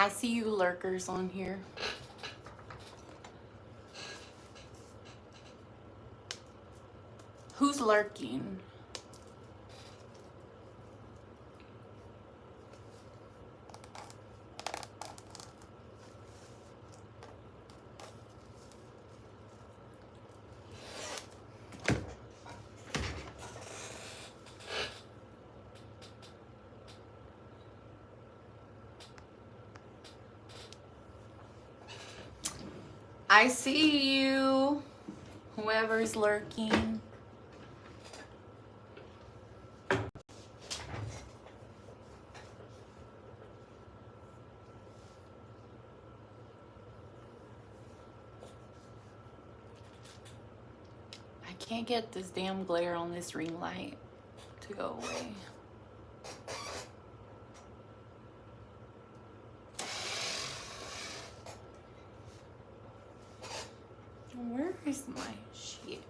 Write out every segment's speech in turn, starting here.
I see you lurkers on here. Who's lurking? I see you. Whoever's lurking. I can't get this damn glare on this ring light to go away. Where is my shit?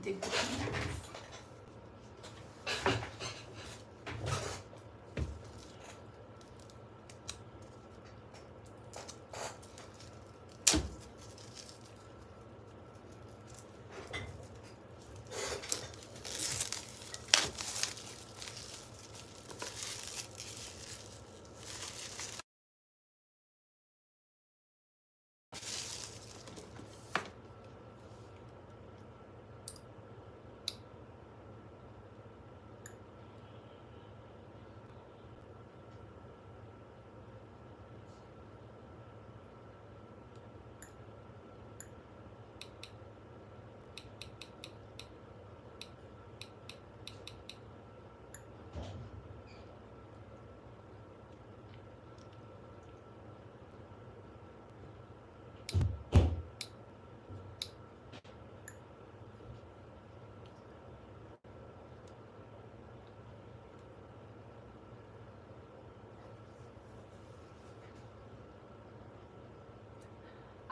Dig the fingers.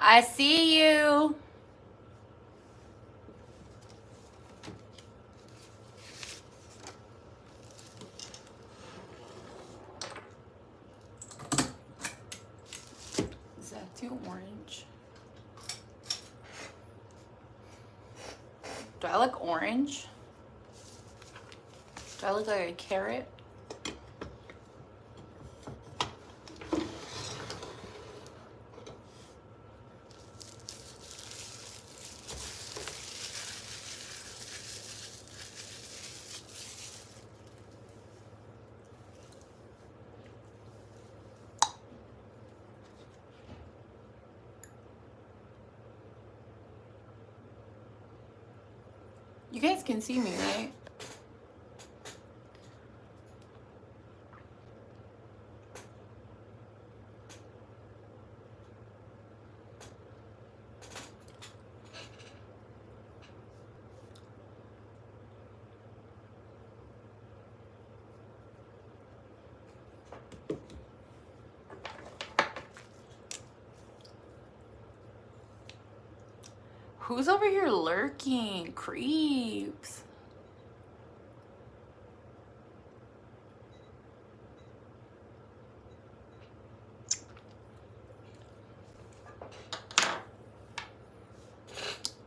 I see you. Is that too orange? Do I look orange? Do I look like a carrot? You guys can see me, right? Who's over here lurking? Creeps.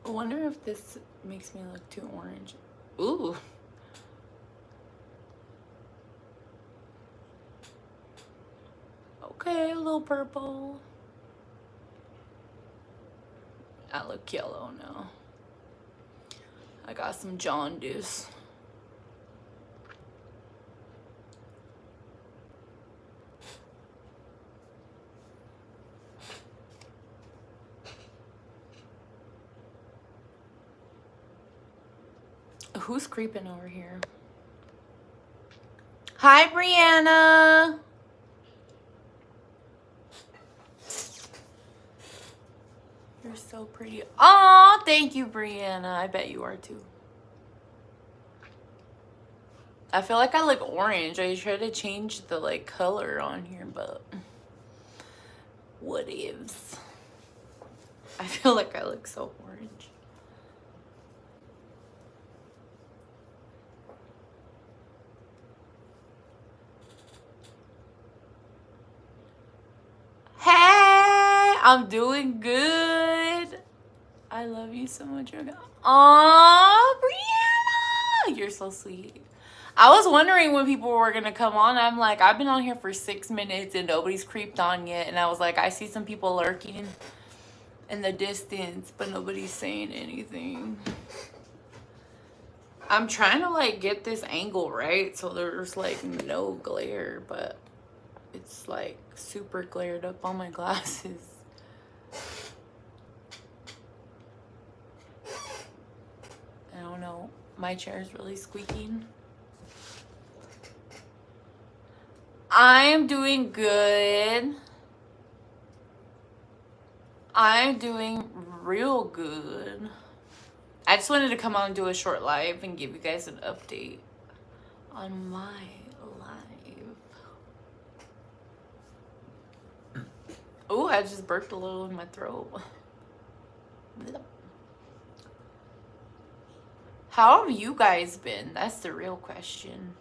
I wonder if this makes me look too orange. Ooh. Okay, a little purple. I look yellow now. I got some jaundice. Who's creeping over here? Hi, Brianna. You're so pretty. Aw, thank you, Brianna. I bet you are too. I feel like I look orange. I try to change the like color on here, but what ifs? I feel like I look so orange. Hey, I'm doing good. I love you so much. Aw, Brianna, you're so sweet. I was wondering when people were gonna come on. I'm like, I've been on here for 6 minutes and nobody's creeped on yet. And I was like, I see some people lurking in the distance, but nobody's saying anything. I'm trying to like get this angle right so there's like no glare, but it's like super glared up on my glasses. I don't know. My chair is really squeaking. I am doing good. I'm doing real good. I just wanted to come on and do a short live and give you guys an update on my live. Oh, I just burped a little in my throat. How have you guys been? That's the real question.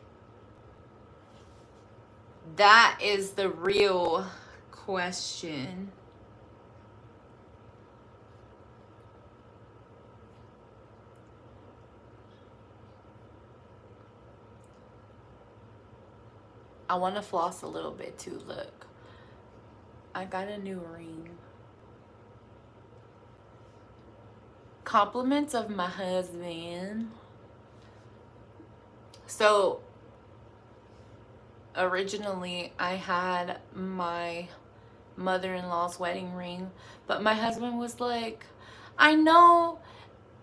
That is the real question. I want to floss a little bit too. Look, I got a new ring. Compliments of my husband. So originally I had my mother-in-law's wedding ring, but my husband was like, I know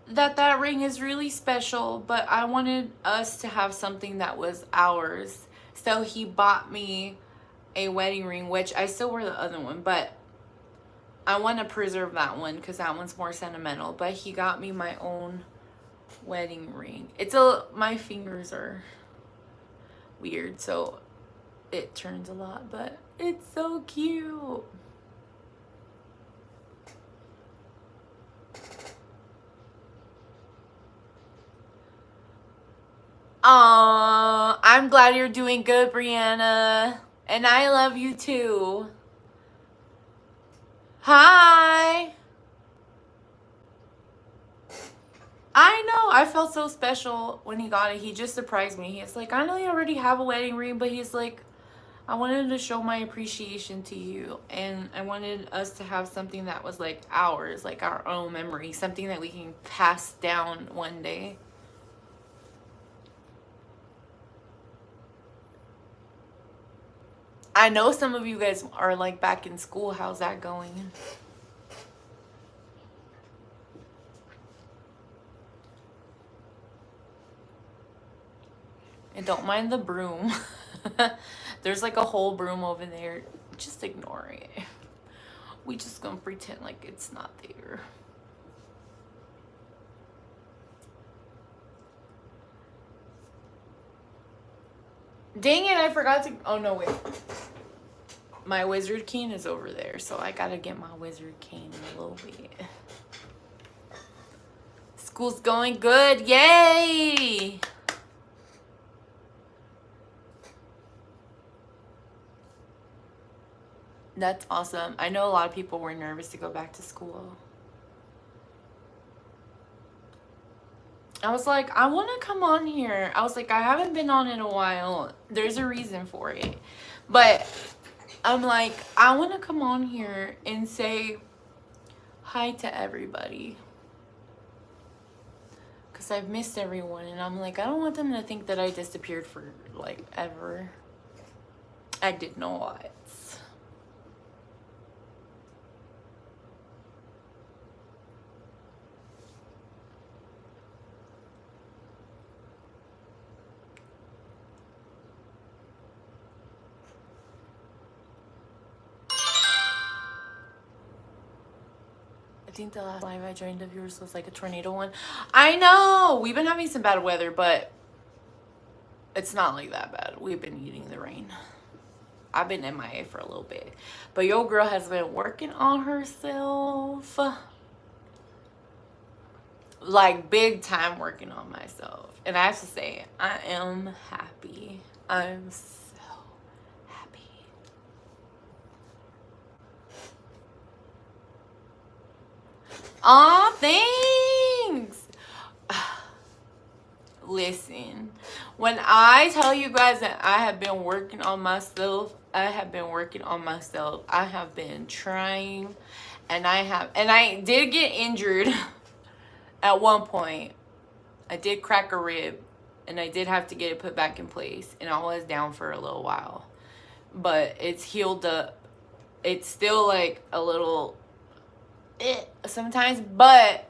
that ring is really special, but I wanted us to have something that was ours. So he bought me a wedding ring, which I still wear the other one, but I want to preserve that one because that one's more sentimental. But he got me my own wedding ring. My fingers are weird, so it turns a lot, but it's so cute. I'm glad you're doing good, Brianna. And I love you too. Hi. I know. I felt so special when he got it. He just surprised me. He's like, I know you already have a wedding ring, but he's like, I wanted to show my appreciation to you. And I wanted us to have something that was like ours, like our own memory, something that we can pass down one day. I know some of you guys are like back in school. How's that going? And don't mind the broom. There's like a whole broom over there. Just ignore it. We just gonna pretend like it's not there. Dang it, I forgot to... Oh, no, wait. My wizard cane is over there, so I gotta get my wizard cane in a little bit. School's going good. Yay! That's awesome. I know a lot of people were nervous to go back to school. I was like, I want to come on here. I was like, I haven't been on in a while. There's a reason for it. But I'm like, I want to come on here and say hi to everybody. Because I've missed everyone. And I'm like, I don't want them to think that I disappeared for, like, ever. I did not. I think the last live I joined of yours was like a tornado one. I know! We've been having some bad weather, but it's not like that bad. We've been eating the rain. I've been MIA for a little bit. But your girl has been working on herself. like big time working on myself. And I have to say, I am happy. I'm so happy. Aw, thanks. Listen, when I tell you guys that I have been working on myself, I have been working on myself. I have been trying, and I did get injured at one point. I did crack a rib, and I did have to get it put back in place, and I was down for a little while. But it's healed up. It's still like a little sometimes, but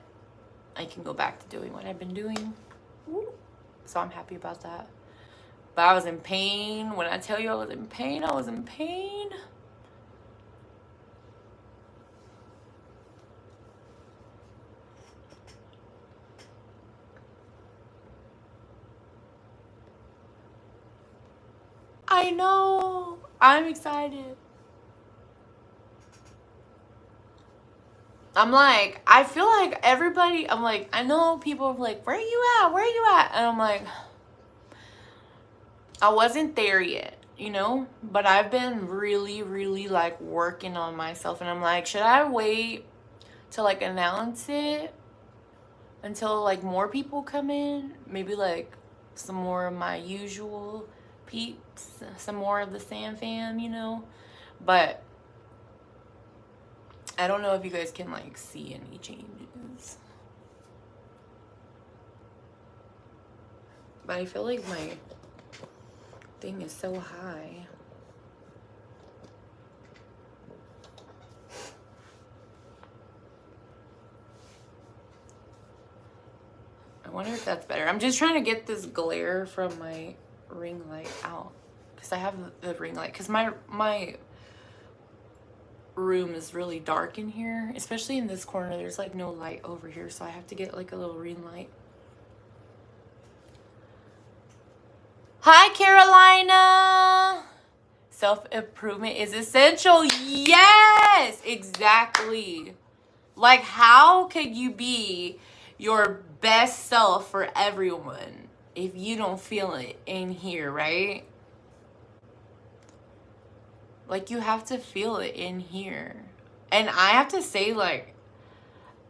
I can go back to doing what I've been doing. So I'm happy about that. But I was in pain. When I tell you I was in pain, I was in pain. I know. I'm excited. I'm like, I feel like everybody, I'm like, I know people are like, where are you at? Where are you at? And I'm like, I wasn't there yet, you know? But I've been really, really like working on myself. And I'm like, should I wait to like announce it until like more people come in? Maybe like some more of my usual peeps, some more of the Sam fam, you know? But I don't know if you guys can like see any changes. But I feel like my thing is so high. I wonder if that's better. I'm just trying to get this glare from my ring light out. Because I have the ring light. Because my room is really dark in here, especially in this corner. There's like no light over here, so I have to get like a little ring light. Hi, Carolina. Self-improvement is essential. Yes, exactly. Like, how could you be your best self for everyone if you don't feel it in here, right? Like, you have to feel it in here. And I have to say, like,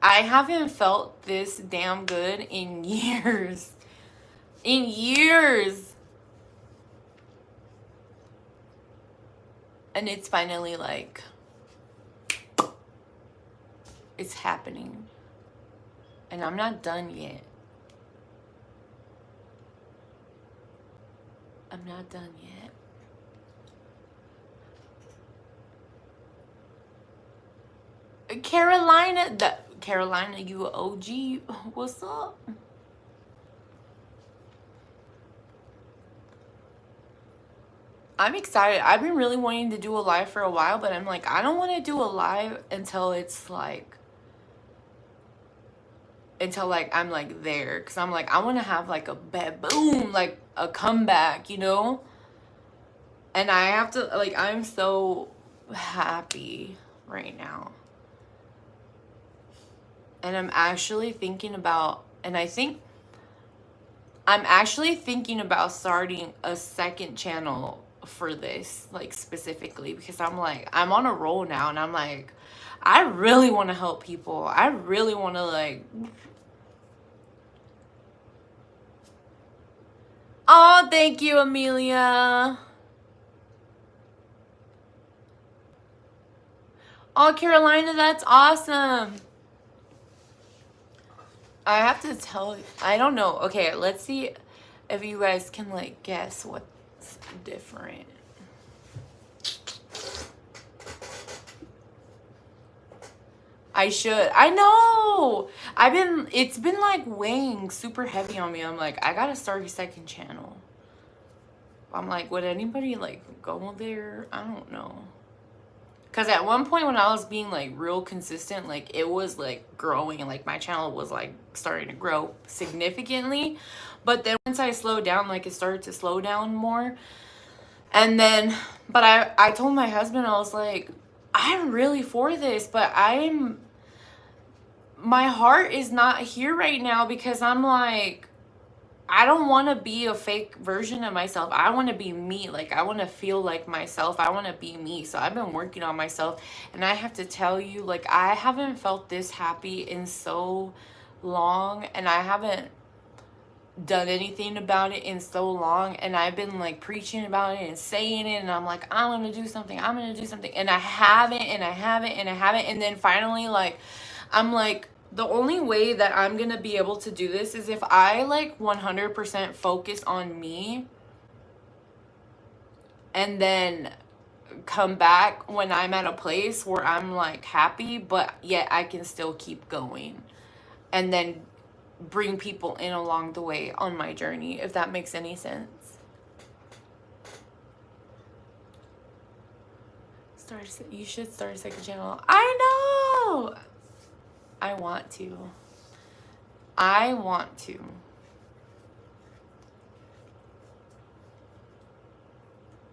I haven't felt this damn good in years. In years. And it's finally, like, it's happening. And I'm not done yet. I'm not done yet. Carolina, Carolina, you a OG. What's up? I'm excited. I've been really wanting to do a live for a while, but I'm like, I don't want to do a live until it's like, I'm like there. Because I'm like, I want to have like a boom, like a comeback, you know? And I have to, like, I'm so happy right now. And I'm actually thinking about, and I think I'm actually thinking about starting a second channel for this, like, specifically, because I'm like, I'm on a roll now, and I'm like, I really want to help people. I really want to, like, oh, thank you, Amelia. Oh, Carolina, that's awesome. I have to tell you, I don't know. Okay, let's see if you guys can, like, guess what's different. I should. I know. It's been, like, weighing super heavy on me. I'm like, I gotta start a second channel. I'm like, would anybody, like, go there? I don't know. Because at one point when I was being, like, real consistent, like, it was, like, growing. And, like, my channel was, like, starting to grow significantly. But then once I slowed down, like, it started to slow down more. And then, but I told my husband, I was like, I'm really for this. But my heart is not here right now because I'm like, I don't want to be a fake version of myself. I want to be me. Like, I want to feel like myself. I want to be me. So I've been working on myself. And I have to tell you, like, I haven't felt this happy in so long. And I haven't done anything about it in so long. And I've been, like, preaching about it and saying it. And I'm like, I'm going to do something. I'm going to do something. And I haven't, and I haven't, and I haven't. And then finally, like, I'm like, the only way that I'm going to be able to do this is if I like 100% focus on me and then come back when I'm at a place where I'm like happy, but yet I can still keep going and then bring people in along the way on my journey, if that makes any sense. You should start a second channel. I know. I want to.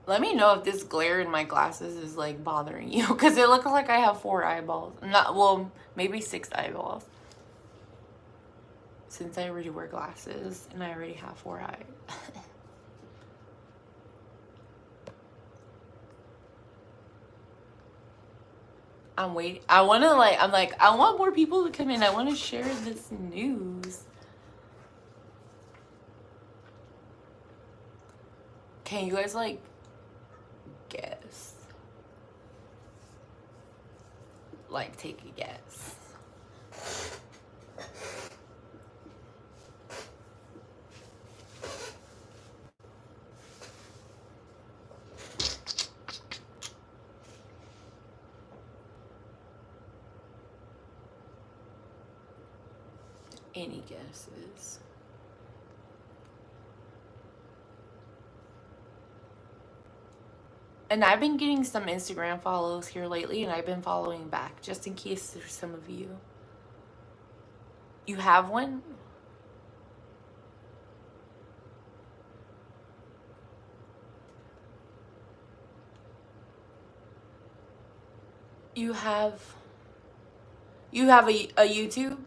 Let me know if this glare in my glasses is like bothering you, because it looks like I have 4 eyeballs. Not, well, maybe 6 eyeballs. Since I already wear glasses and I already have 4 eyes. I'm waiting. I want more people to come in. I want to share this news. Can you guys like guess? Like, take a guess. Any guesses? And I've been getting some Instagram follows here lately, and I've been following back just in case there's some of you. You have one? You have a YouTube?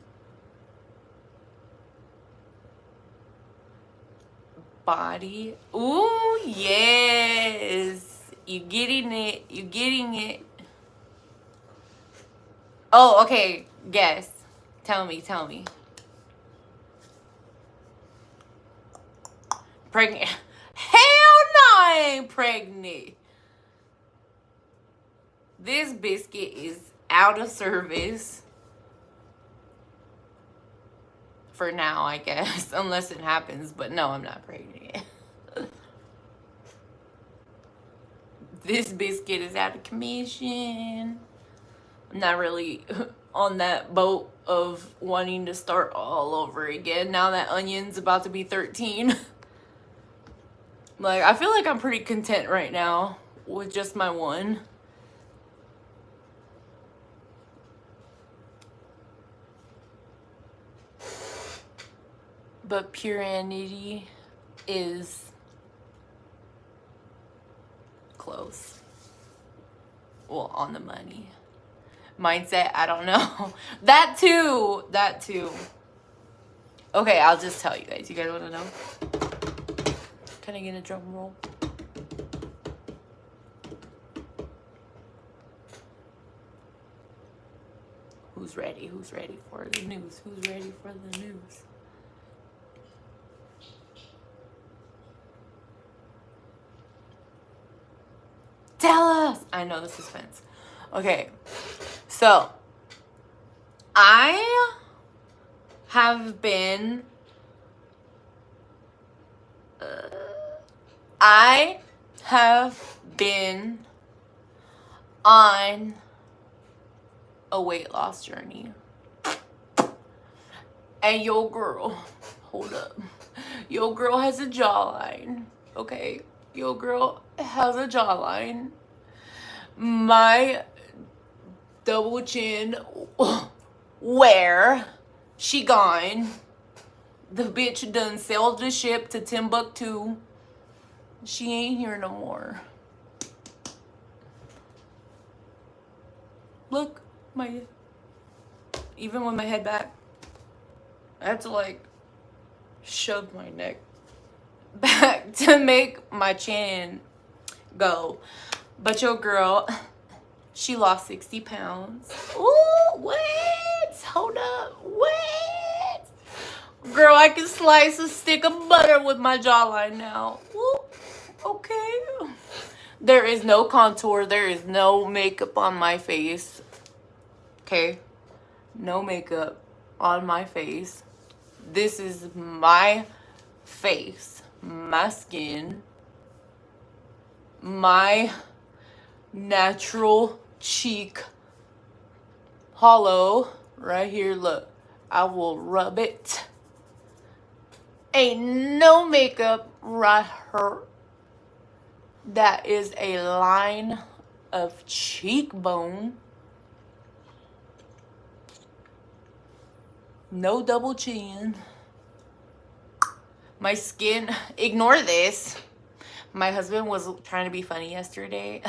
Body. Ooh, yes. You getting it. Oh, okay. Guess. Tell me. Pregnant. Hell no, I ain't pregnant. This biscuit is out of service. For now, I guess. Unless it happens. But no, I'm not pregnant. This biscuit is out of commission. I'm not really on that boat of wanting to start all over again now that Onion's about to be 13. Like, I feel like I'm pretty content right now with just my one. But Puranity is close. Well, on the money. Mindset, I don't know. That too. Okay, I'll just tell you guys. You guys want to know? Can I get a drum roll? Who's ready? Who's ready for the news? Who's ready for the news? Tell us! I know the suspense. Okay, so I have been on a weight loss journey. And your girl, hold up. Your girl has a jawline, okay? Your girl has a jawline. My double chin, where she gone? The bitch done sailed the ship to Timbuktu. She ain't here no more. Look, even with my head back, I have to like shove my neck back to make my chin go. But your girl, she lost 60 pounds. Ooh, what? Hold up. What? Girl, I can slice a stick of butter with my jawline now. Ooh, okay. There is no contour. There is no makeup on my face. Okay? No makeup on my face. This is my face, my skin, my natural cheek hollow right here. Look, I will rub it. Ain't no makeup right here. That is a line of cheekbone. No double chin. My skin, ignore this. My husband was trying to be funny yesterday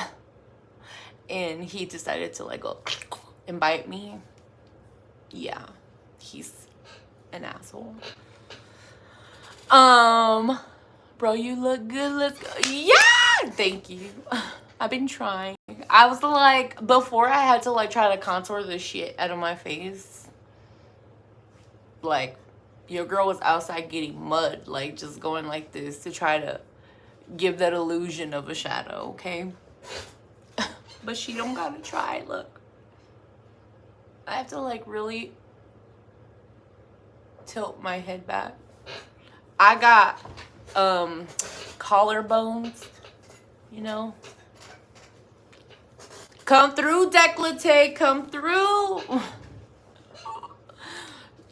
and he decided to like go and bite me. Yeah, he's an asshole. Bro, you look good. Let's go. Yeah, thank you. I've been trying. I was like, before I had to like try to contour the shit out of my face. Like, your girl was outside getting mud, like just going like this to try to give that illusion of a shadow, okay? But she don't gotta try. Look, I have to like really tilt my head back. I got collarbones, you know. Come through, décolleté, come through.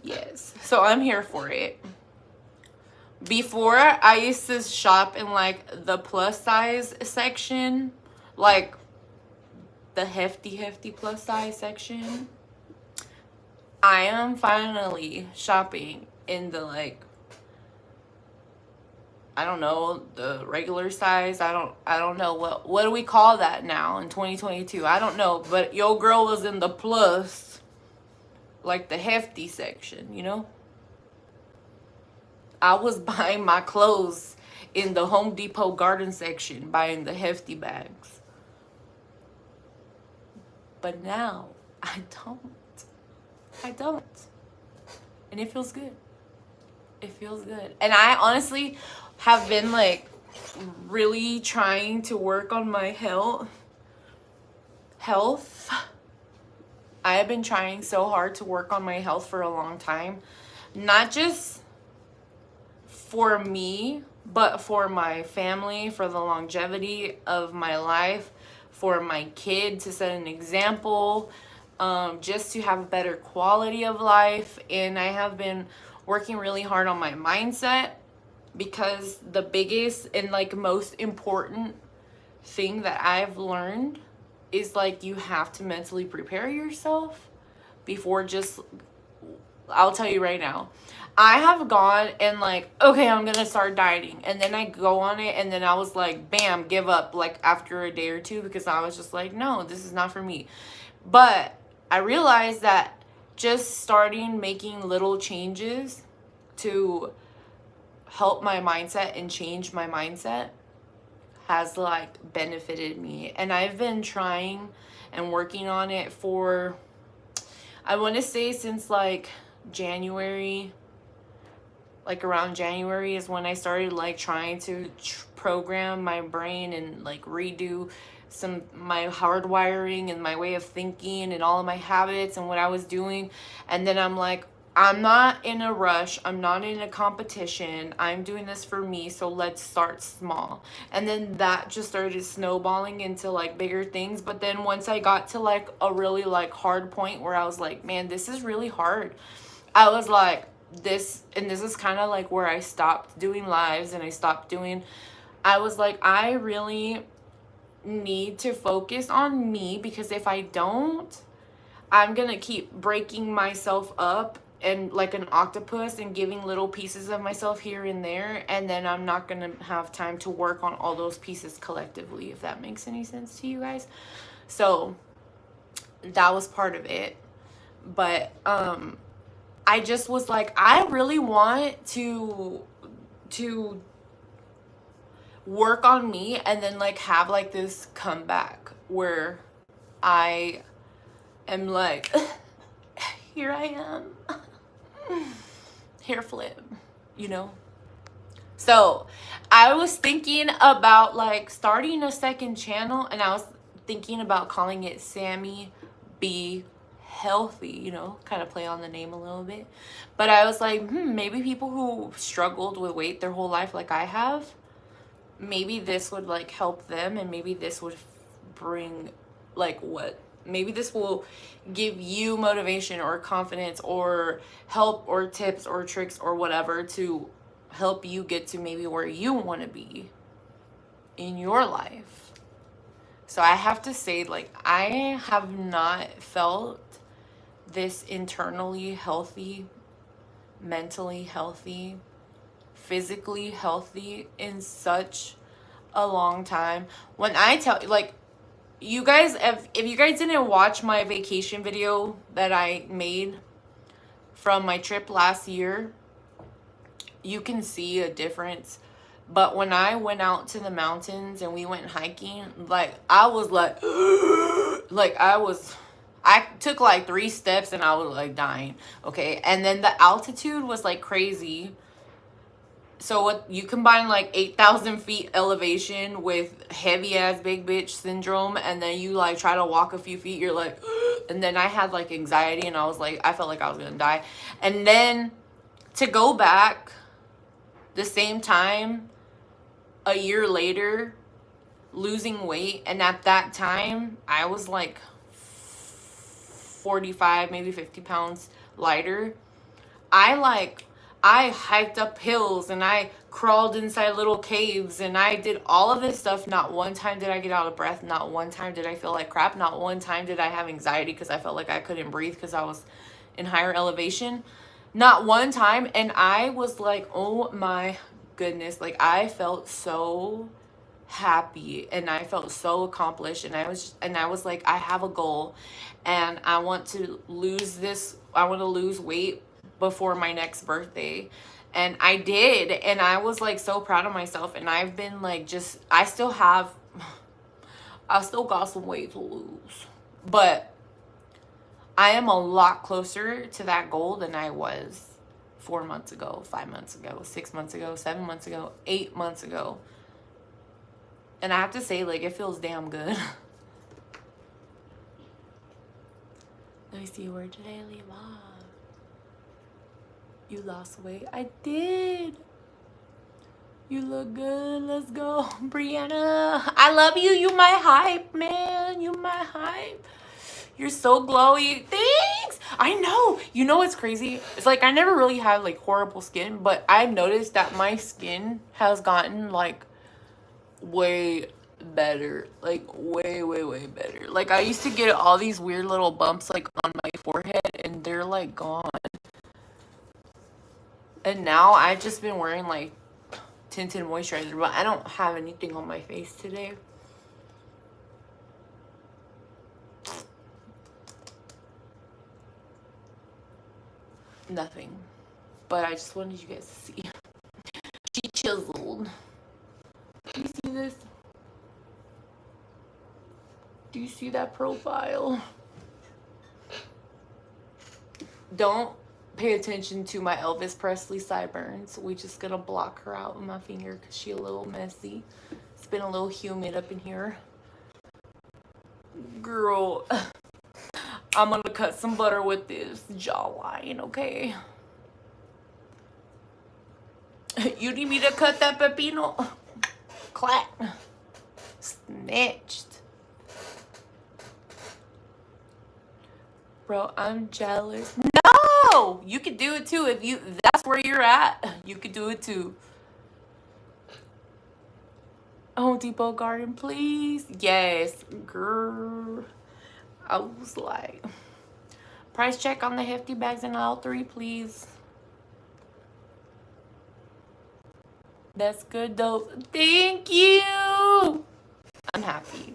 Yes, so I'm here for it. Before, I used to shop in like the plus size section, like the hefty plus size section. I am finally shopping in the like, I don't know, the regular size. I don't know what do we call that now in 2022? I don't know, but your girl was in the plus, like the hefty section, you know? I was buying my clothes in the Home Depot garden section, buying the hefty bags. But now, I don't. And it feels good. It feels good. And I honestly have been like really trying to work on my health. I have been trying so hard to work on my health for a long time. Not just for me, but for my family, for the longevity of my life, for my kid, to set an example, just to have a better quality of life. And I have been working really hard on my mindset, because the biggest and like most important thing that I've learned is like you have to mentally prepare yourself before just, I'll tell you right now, I have gone and like, okay, I'm gonna start dieting, and then I go on it, and then I was like, bam, give up like after a day or two, because I was just like, no, this is not for me. But I realized that just starting making little changes to help my mindset and change my mindset has like benefited me. And I've been trying and working on it for, I want to say since like January. Like around January is when I started like trying to program my brain and like redo my hardwiring and my way of thinking and all of my habits and what I was doing. And then I'm like, I'm not in a rush. I'm not in a competition. I'm doing this for me. So let's start small. And then that just started snowballing into like bigger things. But then once I got to like a really like hard point where I was like, man, this is really hard. I was like, this is kind of like where I stopped doing lives and I was like, I really need to focus on me, because if I don't, I'm gonna keep breaking myself up and like an octopus and giving little pieces of myself here and there, and then I'm not gonna have time to work on all those pieces collectively, if that makes any sense to you guys. So that was part of it. But I just was like, I really want to work on me and then like have like this comeback where I am like, here I am, hair flip, you know. So I was thinking about like starting a second channel, and I was thinking about calling it Sammy Be Healthy, you know, kind of play on the name a little bit. But I was like, maybe people who struggled with weight their whole life like I have, maybe this would like help them, and maybe this would bring like what, maybe this will give you motivation or confidence or help or tips or tricks or whatever to help you get to maybe where you want to be in your life. So I have to say, like, I have not felt this internally healthy, mentally healthy, physically healthy in such a long time. When I tell, like, you guys, if you guys didn't watch my vacation video that I made from my trip last year, you can see a difference. But when I went out to the mountains and we went hiking, like, I was like, like, I took like 3 steps and I was like dying. Okay. And then the altitude was like crazy. So what, you combine like 8,000 feet elevation with heavy ass big bitch syndrome, and then you like try to walk a few feet, you're like, and then I had like anxiety, and I was like, I felt like I was gonna die. And then to go back the same time a year later, losing weight, and at that time I was like 45, maybe 50 pounds lighter. I hiked up hills and I crawled inside little caves and I did all of this stuff. Not one time did I get out of breath. Not one time did I feel like crap. Not one time did I have anxiety because I felt like I couldn't breathe because I was in higher elevation. Not one time. And I was like, oh my goodness. Like, I felt so happy and I felt so accomplished, and I was like, I have a goal and I want to lose weight before my next birthday. And I did, and I was like so proud of myself. And I've been like, I still got some weight to lose, but I am a lot closer to that goal than I was 4 months ago, 5 months ago, 6 months ago, 7 months ago, 8 months ago. And I have to say, like, it feels damn good. Let me see, where did I leave off? You lost weight. I did. You look good. Let's go. Brianna, I love you. You my hype, man. You my hype. You're so glowy. Thanks. I know. You know what's crazy? It's like I never really had like horrible skin, but I've noticed that my skin has gotten like way better, like way better. Like, I used to get all these weird little bumps like on my forehead, and they're like gone. And now I've just been wearing like tinted moisturizer, but I don't have anything on my face today. Nothing. But I just wanted you guys to see. She chiseled. Do you see this? Do you see that profile? Don't pay attention to my Elvis Presley sideburns. We just gonna block her out with my finger because she a little messy. It's been a little humid up in here. Girl, I'm gonna cut some butter with this jawline, okay? You need me to cut that pepino? Clap. Snitched. Bro, I'm jealous. No! You could do it too. If that's where you're at, you could do it too. Home Depot Garden, please. Yes, girl. I was like, price check on the hefty bags in aisle 3, please. That's good though. Thank you. I'm happy.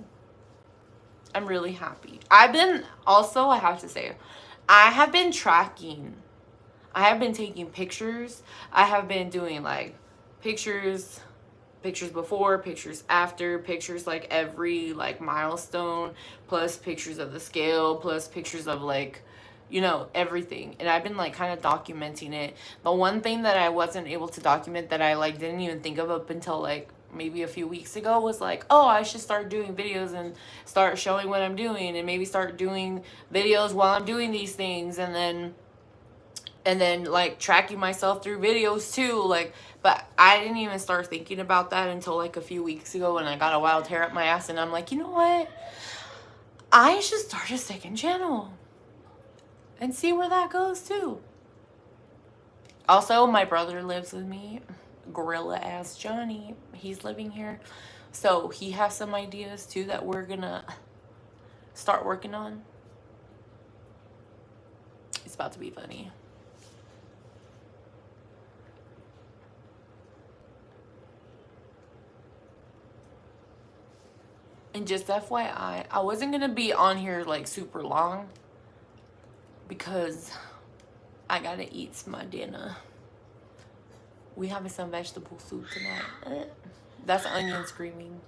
I'm really happy. I have to say, I have been tracking. I have been taking pictures. I have been doing like pictures before, pictures after, pictures like every like milestone, plus pictures of the scale, plus pictures of like, you know, everything. And I've been like kind of documenting it. But one thing that I wasn't able to document, that I like didn't even think of up until like maybe a few weeks ago, was like, oh, I should start doing videos and start showing what I'm doing, and maybe start doing videos while I'm doing these things, and then like tracking myself through videos too. Like, but I didn't even start thinking about that until like a few weeks ago when I got a wild hair up my ass, and I'm like, you know what, I should start a second channel and see where that goes too. Also, my brother lives with me, gorilla ass Johnny. He's living here, so he has some ideas too that we're gonna start working on. It's about to be funny. And just FYI, I wasn't gonna be on here like super long because I gotta eat my dinner. We having some vegetable soup tonight. That's Onion screaming.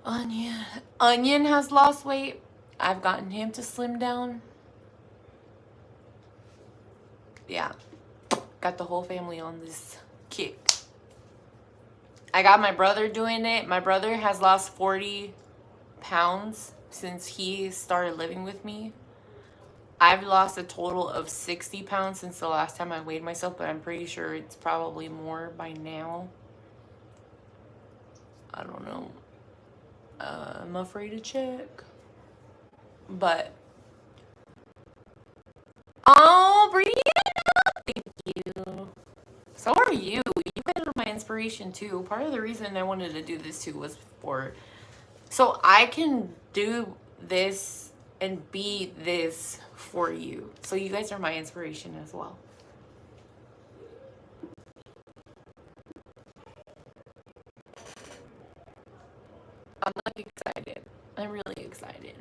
Onion has lost weight. I've gotten him to slim down. Yeah, got the whole family on this kick. I got my brother doing it. My brother has lost 40 pounds since he started living with me. I've lost a total of 60 pounds since the last time I weighed myself, but I'm pretty sure it's probably more by now. I don't know. I'm afraid to check. But, oh, Brianna, thank you. So are you. You guys are my inspiration too. Part of the reason I wanted to do this too was so I can do this and be this for you. So you guys are my inspiration as well. I'm like excited. I'm really excited.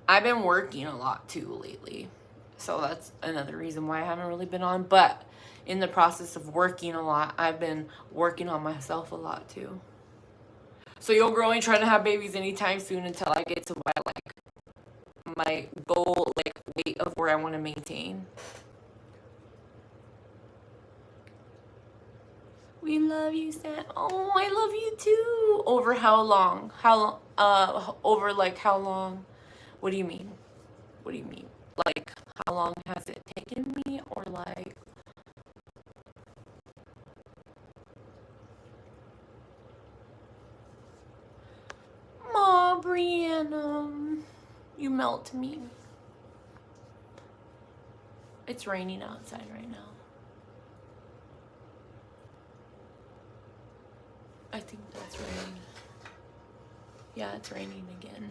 I've been working a lot too lately. So that's another reason why I haven't really been on. But in the process of working a lot, I've been working on myself a lot too. So your girl ain't trying to have babies anytime soon until I get to my goal, like weight of where I want to maintain. We love you, Sam. Oh, I love you too. Over how long? Over like how long? What do you mean? What do you mean? Like, how long has it taken me, or like? Aw, Brianna, you melt me. It's raining outside right now. I think that's raining. Yeah, it's raining again.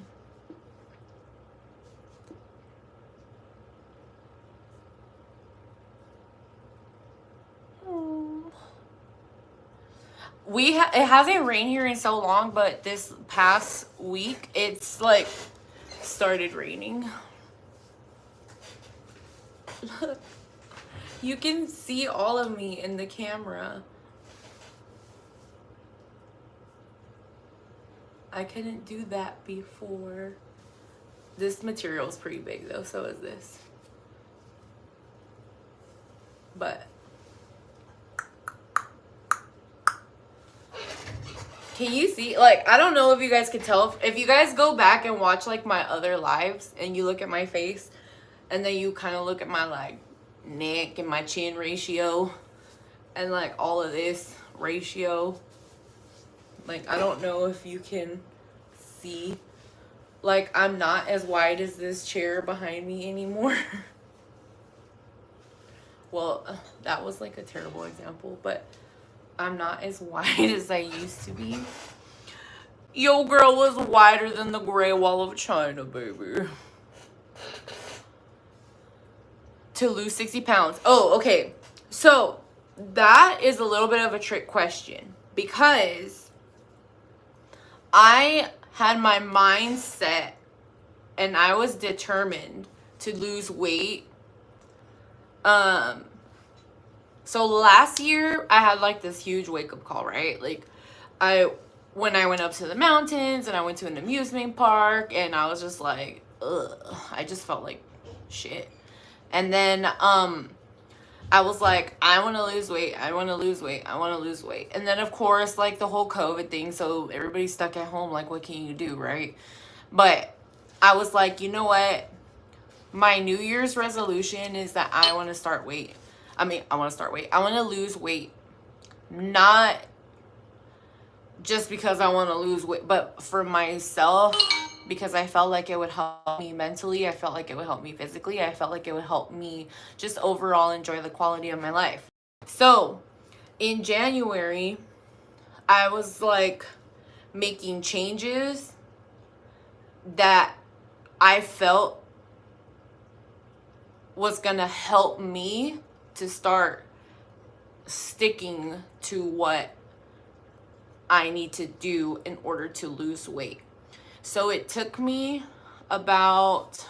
It hasn't rained here in so long, but this past week it's like started raining. Look, you can see all of me in the camera. I couldn't do that before. This material is pretty big though, so is this. But can you see, like, I don't know if you guys can tell. If you guys go back and watch like my other lives and you look at my face and then you kind of look at my like neck and my chin ratio and like all of this ratio, like, I don't know if you can see, like, I'm not as wide as this chair behind me anymore. Well, that was like a terrible example, but I'm not as wide as I used to be. Yo, girl was wider than the Great Wall of China, baby. To lose 60 pounds. Oh, okay. So that is a little bit of a trick question, because I had my mind set and I was determined to lose weight. So last year I had like this huge wake up call, right? Like when I went up to the mountains and I went to an amusement park and I was just like, ugh, I just felt like shit. And then I was like, I want to lose weight. I want to lose weight. I want to lose weight. And then of course, like the whole COVID thing, so everybody's stuck at home, like what can you do, right? But I was like, you know what? My New Year's resolution is that I want to start weight. I want to start weight. I want to lose weight. Not just because I want to lose weight, but for myself, because I felt like it would help me mentally. I felt like it would help me physically. I felt like it would help me just overall enjoy the quality of my life. So in January, I was like making changes that I felt was gonna help me to start sticking to what I need to do in order to lose weight. So it took me about,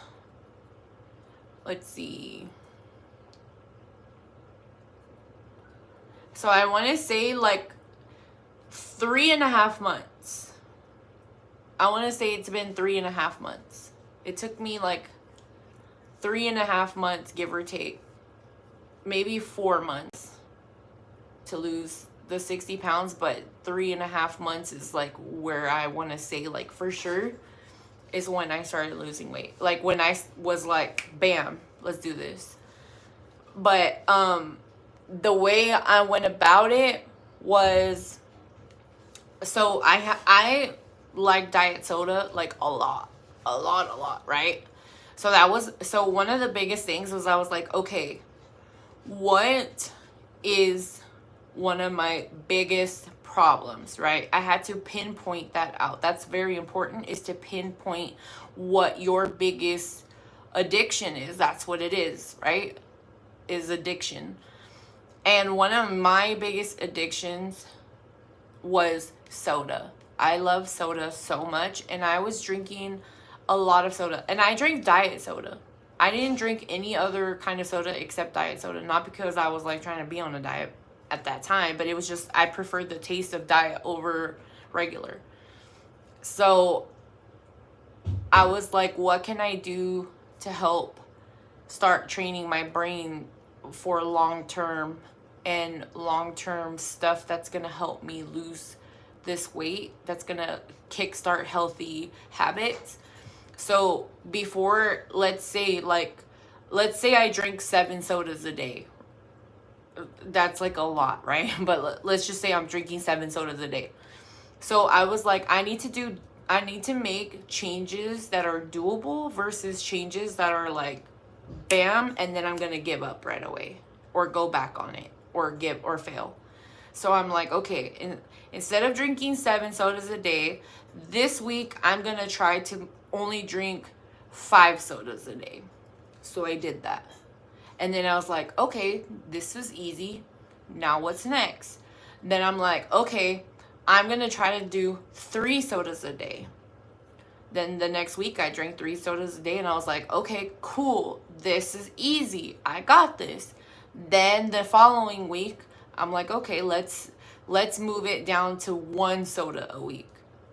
let's see. So I want to say like 3.5 months. I want to say it's been 3.5 months. It took me like 3.5 months, give or take, maybe 4 months to lose the 60 pounds, but 3.5 months is like where I want to say like for sure is when I started losing weight. Like when I was like, bam, let's do this. But the way I went about it was, so I like diet soda like a lot, right? So one of the biggest things was I was like, okay, what is one of my biggest problems, right? I had to pinpoint that out. That's very important, is to pinpoint what your biggest addiction is. That's what it is, right? Is addiction. And one of my biggest addictions was soda. I love soda so much, and I was drinking a lot of soda, and I drank diet soda. I didn't drink any other kind of soda except diet soda, not because I was like trying to be on a diet at that time, but it was just I preferred the taste of diet over regular. So I was like, what can I do to help start training my brain for long-term stuff that's going to help me lose this weight, that's going to kickstart healthy habits. So before, let's say I drink 7 sodas a day. That's like a lot, right? But let's just say I'm drinking 7 sodas a day. So I was like, I need to make changes that are doable versus changes that are like bam, and then I'm gonna give up right away or go back on it or fail. So I'm like, okay, instead of drinking 7 sodas a day, this week I'm gonna try to only drink 5 sodas a day. So I did that. And then I was like, okay, this is easy. Now what's next? Then I'm like, okay, I'm going to try to do 3 sodas a day. Then the next week I drank 3 sodas a day, and I was like, okay, cool. This is easy. I got this. Then the following week, I'm like, okay, let's move it down to 1 soda a week.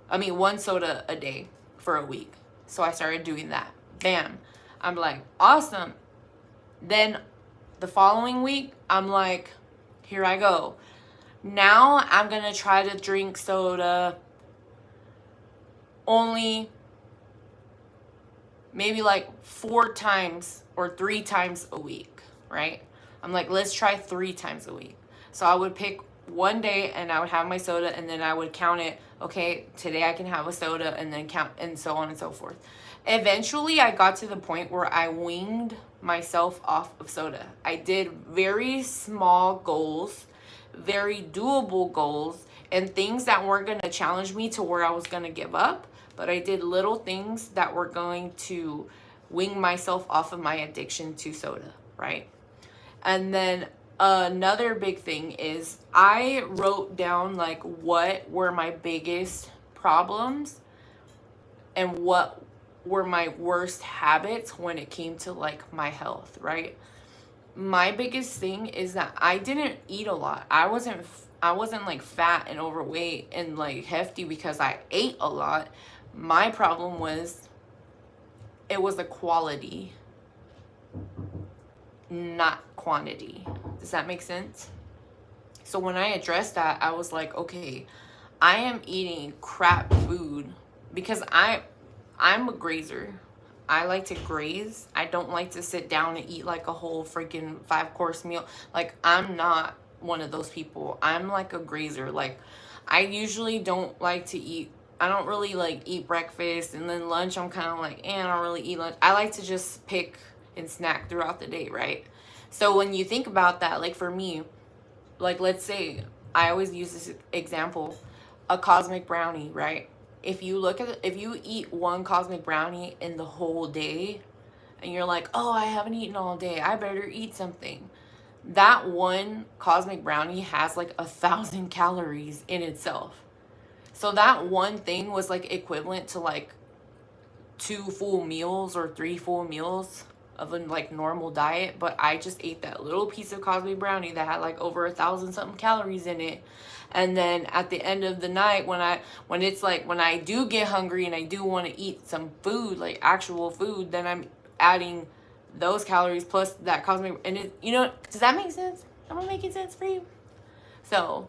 1 soda a day for a week. So I started doing that. Bam. I'm like, awesome. Then the following week, I'm like, here I go. Now I'm going to try to drink soda only maybe like 4 times or 3 times a week, right? I'm like, let's try 3 times a week. So I would pick one day and I would have my soda, and then I would count it. Okay, today I can have a soda, and then count, and so on and so forth. Eventually, I got to the point where I weaned myself off of soda. I did very small goals, very doable goals, and things that weren't going to challenge me to where I was going to give up. But I did little things that were going to wean myself off of my addiction to soda, right? And then another big thing is I wrote down like what were my biggest problems and what were my worst habits when it came to like my health, right? My biggest thing is that I didn't eat a lot. I wasn't like fat and overweight and like hefty because I ate a lot. My problem was it was the quality, not quantity. Does that make sense? So when I addressed that, I was like, okay, I am eating crap food because I'm a grazer. I like to graze. I don't like to sit down and eat like a whole freaking 5-course meal. Like, I'm not one of those people. I'm like a grazer. Like, I usually don't like to eat. I don't really like eat breakfast, and then lunch I'm kind of like, I don't really eat lunch. I like to just pick and snack throughout the day, right? So when you think about that, like for me, like let's say, I always use this example, a cosmic brownie, right? If you eat one cosmic brownie in the whole day and you're like, oh, I haven't eaten all day, I better eat something. That one cosmic brownie has like 1,000 calories in itself. So that one thing was like equivalent to like 2 full meals or 3 full meals of a like normal diet. But I just ate that little piece of cosmic brownie that had like over 1,000 something calories in it. And then at the end of the night, when I do get hungry and I do want to eat some food, like actual food, then I'm adding those calories plus that cosmic, and it, does that make sense? Am I making sense for you? So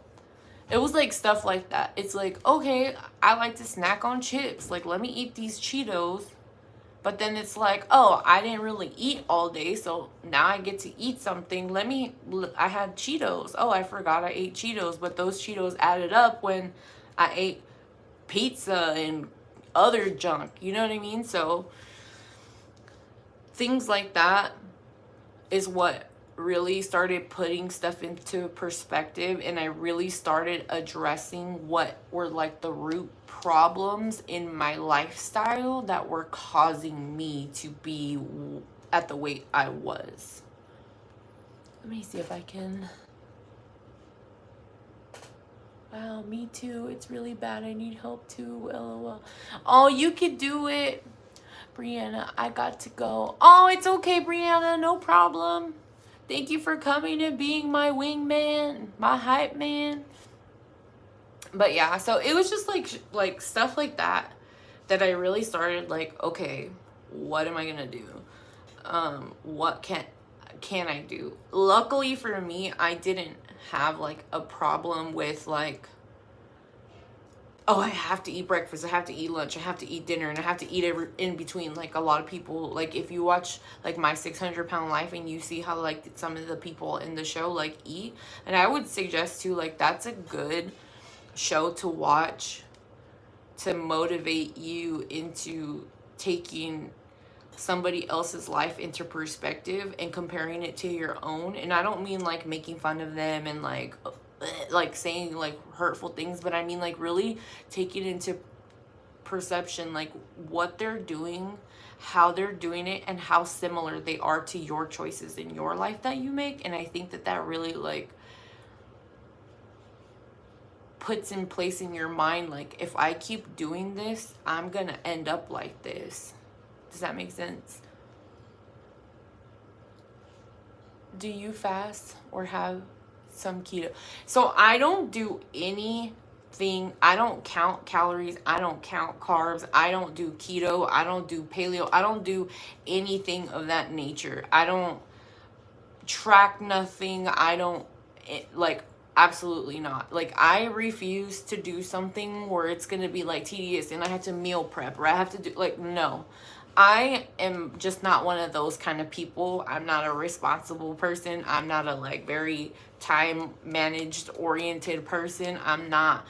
it was like stuff like that. It's like, okay, I like to snack on chips. Like, let me eat these Cheetos. But then it's like, oh, I didn't really eat all day, so now I get to eat something. I had Cheetos. Oh, I forgot I ate Cheetos. But those Cheetos added up when I ate pizza and other junk. You know what I mean? So things like that is what really started putting stuff into perspective, and I really started addressing what were like the root problems in my lifestyle that were causing me to be at the weight I was. Let me see if I can. Wow, me too. It's really bad. I need help too. LOL. Oh, you could do it. Brianna, I got to go. Oh, it's okay, Brianna. No problem. Thank you for coming and being my wingman, my hype man. But yeah, so it was just like stuff like that I really started like, okay, what am I gonna do? What can I do? Luckily for me, I didn't have like a problem with like, oh, I have to eat breakfast, I have to eat lunch, I have to eat dinner, and I have to eat every in between. Like a lot of people, like if you watch like My 600-Pound Life and you see how like some of the people in the show like eat, and I would suggest too, like that's a good show to watch to motivate you into taking somebody else's life into perspective and comparing it to your own. And I don't mean like making fun of them and like saying like hurtful things, but I mean like really taking into perception like what they're doing, how they're doing it, and how similar they are to your choices in your life that you make. And I think that really like puts in place in your mind, like if I keep doing this, I'm gonna end up like this. Does that make sense? Do you fast or have some keto? So I don't do anything. I don't count calories. I don't count carbs. I don't do keto. I don't do paleo. I don't do anything of that nature. I don't track nothing. I don't like, absolutely not. Like I refuse to do something where it's going to be like tedious and I have to meal prep or I have to do like, no. I am just not one of those kind of people. I'm not a responsible person. I'm not a like very time managed oriented person. I'm not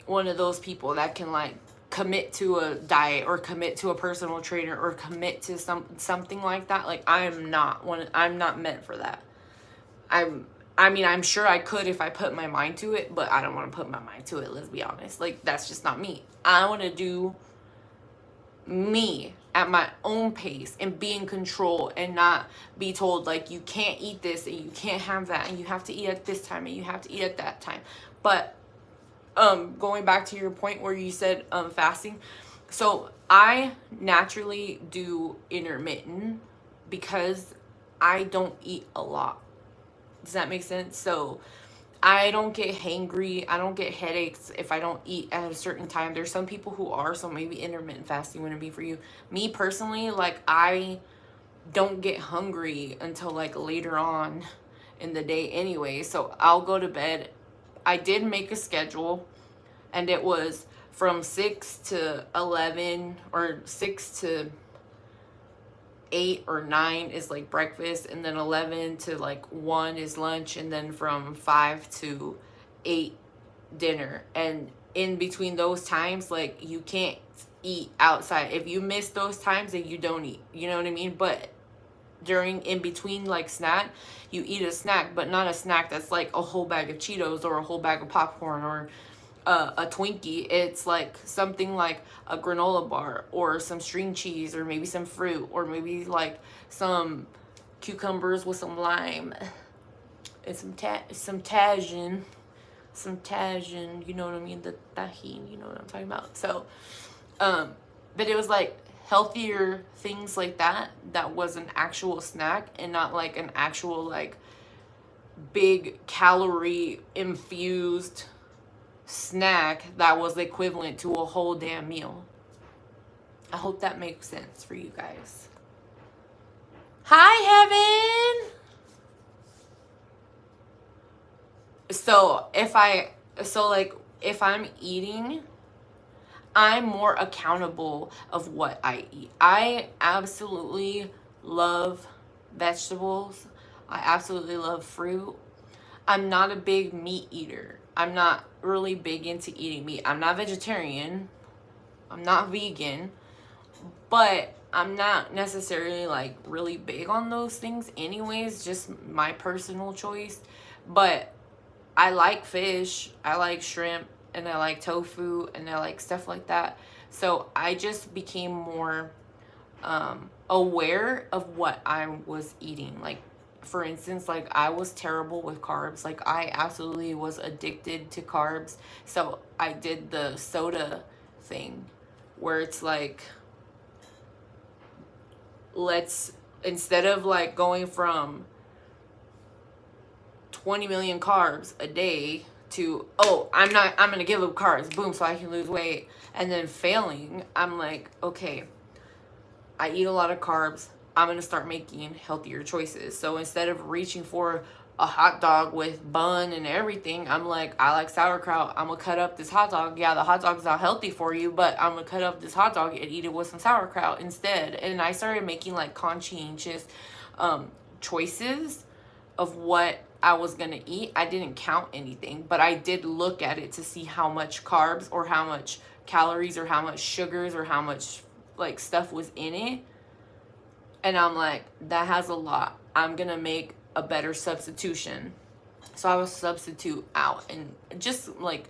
one of those people that can like commit to a diet or commit to a personal trainer or commit to something like that. Like I'm not meant for that. I mean, I'm sure I could if I put my mind to it, but I don't want to put my mind to it, let's be honest. Like that's just not me. I want to do me at my own pace and be in control and not be told like you can't eat this and you can't have that and you have to eat at this time and you have to eat at that time. But going back to your point where you said fasting, So I naturally do intermittent because I don't eat a lot. Does that make sense? So I don't get hangry. I don't get headaches if I don't eat at a certain time. There's some people who are, so maybe intermittent fasting wouldn't be for you. Me personally, like, I don't get hungry until like later on in the day anyway. So I'll go to bed. I did make a schedule, and it was from 6 to 11, or 6 to 8 or 9 is like breakfast, and then 11 to like 1 is lunch, and then from 5 to 8 dinner. And in between those times, like, you can't eat outside. If you miss those times, then you don't eat, you know what I mean? But during, in between, like, snack, you eat a snack, but not a snack that's like a whole bag of Cheetos or a whole bag of popcorn or a Twinkie. It's like something like a granola bar or some string cheese or maybe some fruit or maybe like some cucumbers with some lime and some tajin, you know what I mean, the tahini, you know what I'm talking about. So but it was like healthier things like that was an actual snack and not like an actual like big calorie infused snack that was equivalent to a whole damn meal. I hope that makes sense for you guys. Hi, Heaven. So if I'm eating, I'm more accountable of what I eat. I absolutely love vegetables. I absolutely love fruit. I'm not a big meat eater. I'm not really big into eating meat. I'm not vegetarian. I'm not vegan. But I'm not necessarily like really big on those things anyways, just my personal choice. But I like fish, I like shrimp, and I like tofu, and I like stuff like that. So I just became more aware of what I was eating. Like, for instance, like, I was terrible with carbs. Like, I absolutely was addicted to carbs. So I did the soda thing where it's like, let's, instead of like going from 20 million carbs a day to, oh, I'm gonna give up carbs, boom, so I can lose weight, and then failing, I'm like, okay, I eat a lot of carbs, I'm gonna start making healthier choices. So instead of reaching for a hot dog with bun and everything, I'm like, I like sauerkraut, I'm gonna cut up this hot dog. Yeah, the hot dog's not healthy for you, but I'm gonna cut up this hot dog and eat it with some sauerkraut instead. And I started making like conscientious choices of what I was gonna eat. I didn't count anything, but I did look at it to see how much carbs or how much calories or how much sugars or how much like stuff was in it. And I'm like, that has a lot. I'm gonna make a better substitution. So I will substitute out, and just like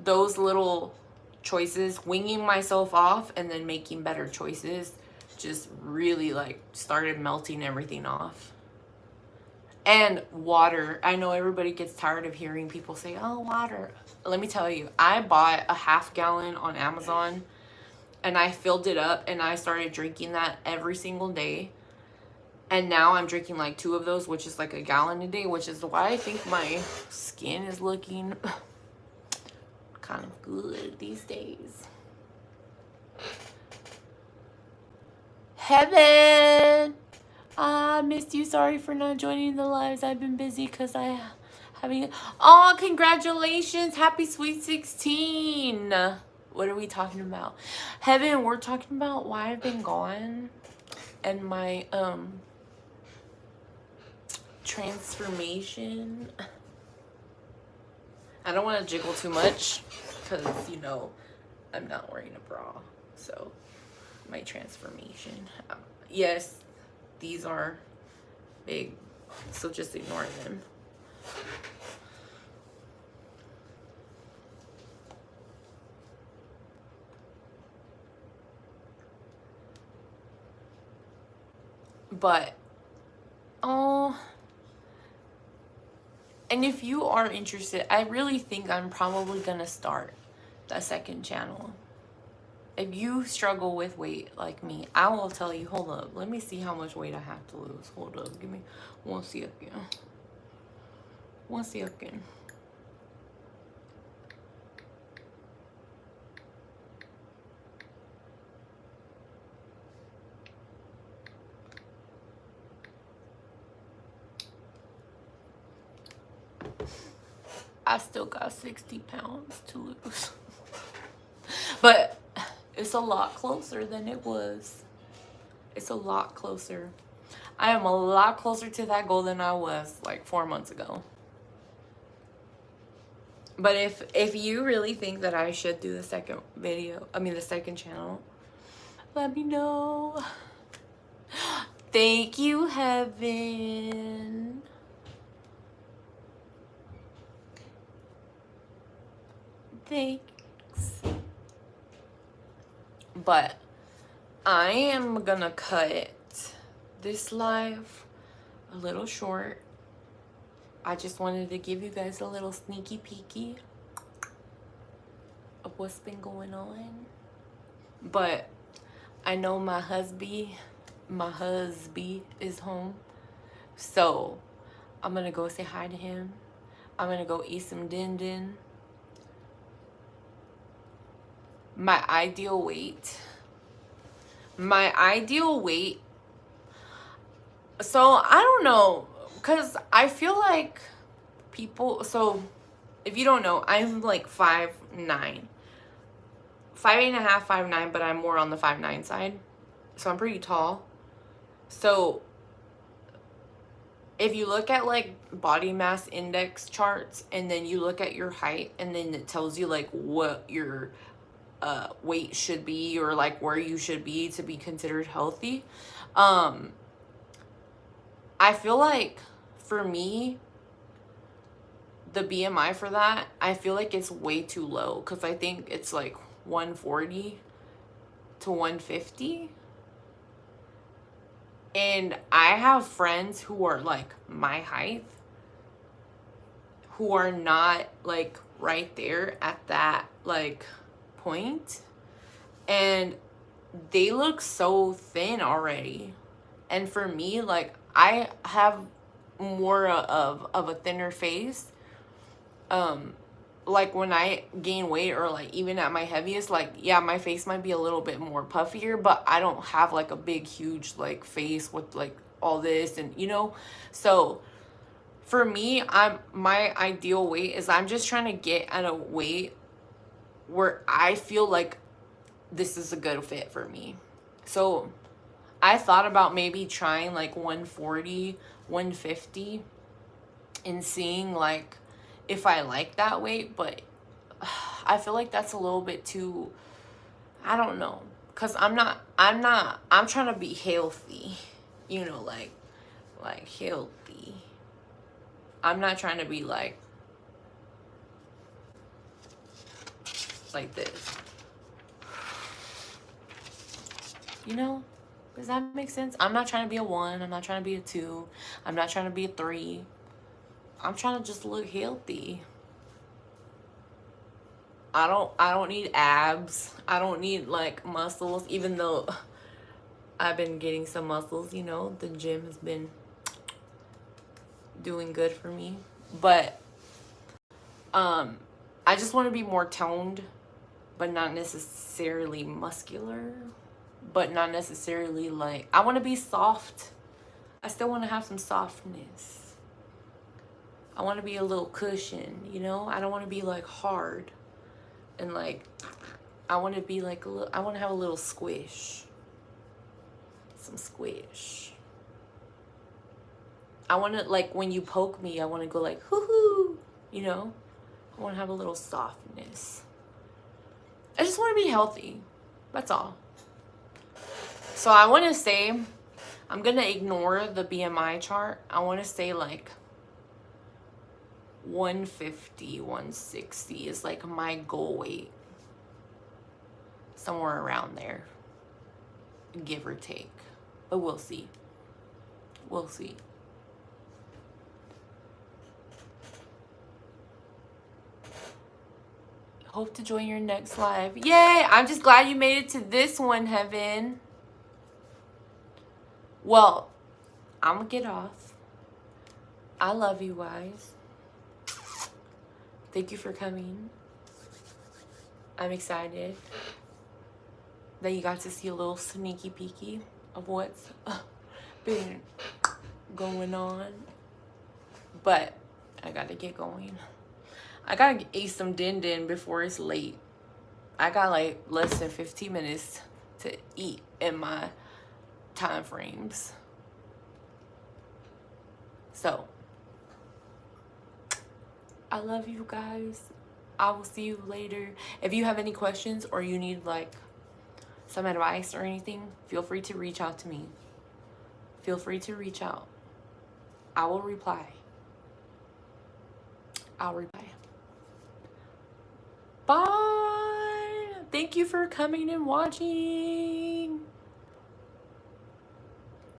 those little choices, winging myself off and then making better choices, just really like started melting everything off. And water. I know everybody gets tired of hearing people say, oh, water. Let me tell you, I bought a half gallon on Amazon and I filled it up and I started drinking that every single day. And now I'm drinking like 2 of those, which is like a gallon a day, which is why I think my skin is looking kind of good these days. Heaven! I missed you. Sorry for not joining the lives. I've been busy because I having... Oh, congratulations. Happy Sweet 16. What are we talking about? Heaven, we're talking about why I've been gone and my transformation. I don't want to jiggle too much because, you know, I'm not wearing a bra. So, my transformation. Yes, these are big, so just ignore them. But, oh, and if you are interested, I really think I'm probably gonna start the second channel. if you struggle with weight like me, I will tell you, hold up, let me see how much weight I have to lose. Hold up, give me 1 second. 1 second. I still got 60 pounds to lose. But it's a lot closer than it was. It's a lot closer. I am a lot closer to that goal than I was like 4 months ago. But if you really think that I should do the second video, the second channel, let me know. Thank you, Heaven. Thanks. But I am gonna cut this live a little short. I just wanted to give you guys a little sneaky peeky of what's been going on. But I know my husband is home. So I'm gonna go say hi to him. I'm gonna go eat some din din. My ideal weight. So I don't know, because I feel like people, so if you don't know, I'm like 5'9", 5'8.5", 5'9", but I'm more on the 5'9" side. So I'm pretty tall. So if you look at like body mass index charts and then you look at your height and then it tells you like what your weight should be or like where you should be to be considered healthy, I feel like for me, the BMI for that, I feel like it's way too low, because I think it's like 140 to 150. And I have friends who are like my height who are not like right there at that like point, and they look so thin already. And for me, like, I have more of a thinner face. Like when I gain weight or like even at my heaviest, like, yeah, my face might be a little bit more puffier, but I don't have like a big huge like face with like all this, and you know. So for me, my ideal weight is I'm just trying to get at a weight where I feel like this is a good fit for me. So I thought about maybe trying like 140, 150 and seeing like if I like that weight, but I feel like that's a little bit too, I don't know, because I'm trying to be healthy, you know, like healthy. I'm not trying to be like this, you know. Does that make sense? I'm not trying to be a 1. I'm not trying to be a 2. I'm not trying to be a 3. I'm trying to just look healthy. I don't need abs. I don't need like muscles, even though I've been getting some muscles, you know. The gym has been doing good for me. But I just want to be more toned, but not necessarily muscular. But not necessarily like, I want to be soft. I still want to have some softness. I want to be a little cushion, you know. I don't want to be like hard, and like I want to be like I want to have a little squish, some squish. I want to, like, when you poke me, I want to go like hoo hoo, you know. I want to have a little softness. I just want to be healthy. That's all. So I want to say, I'm going to ignore the BMI chart. I want to say like 150, 160 is like my goal weight. Somewhere around there, give or take. But we'll see. We'll see. Hope to join your next live. Yay! I'm just glad you made it to this one, Heaven. Well, I'm gonna get off. I love you guys. Thank you for coming. I'm excited that you got to see a little sneaky peeky of what's been going on. But I gotta get going. I gotta eat some din din before it's late. I got like less than 15 minutes to eat in my time frames. So, I love you guys. I will see you later. If you have any questions or you need like some advice or anything, feel free to reach out to me. Feel free to reach out. I will reply. I'll reply. Bye. Thank you for coming and watching.